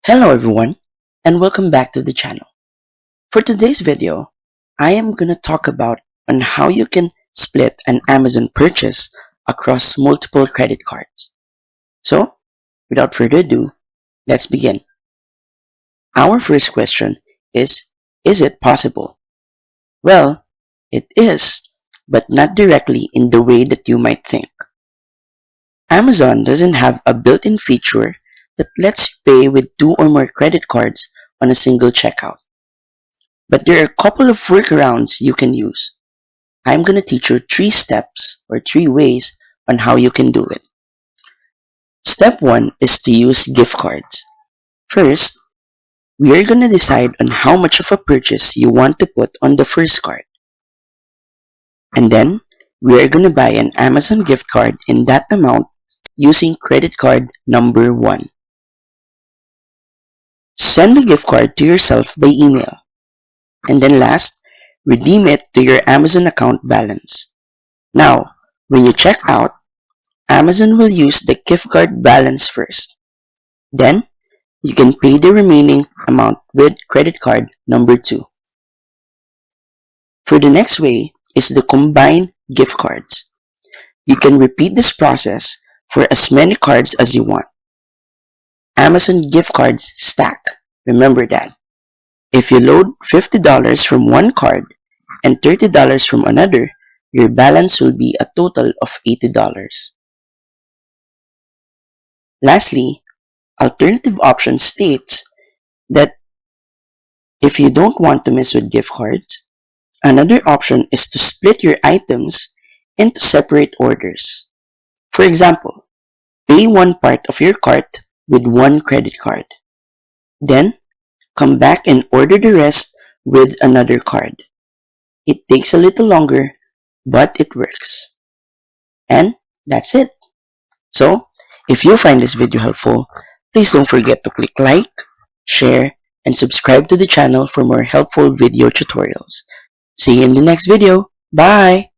Hello everyone, and welcome back to the channel. For today's video, I am gonna talk about on how you can split an Amazon purchase across multiple credit cards. So, without further ado, let's begin. Our first question is it possible? Well, it is, but not directly in the way that you might think. Amazon doesn't have a built-in feature that lets you pay with two or more credit cards on a single checkout. But there are a couple of workarounds you can use. I'm going to teach you three steps or three ways on how you can do it. Step 1 is to use gift cards. First, we are going to decide on how much of a purchase you want to put on the first card. And then, we are going to buy an Amazon gift card in that amount using credit card number 1. Send the gift card to yourself by email. And then last, redeem it to your Amazon account balance. Now, when you check out, Amazon will use the gift card balance first. Then, you can pay the remaining amount with credit card number 2. For the next way is the combine gift cards. You can repeat this process for as many cards as you want. Amazon gift cards stack. Remember that. If you load $50 from one card and $30 from another, your balance will be a total of $80. Lastly, alternative option states that if you don't want to mess with gift cards, another option is to split your items into separate orders. For example, pay one part of your cart with one credit card. Then, come back and order the rest with another card. It takes a little longer, but it works. And that's it. So, if you find this video helpful, please don't forget to click like, share, and subscribe to the channel for more helpful video tutorials. See you in the next video. Bye!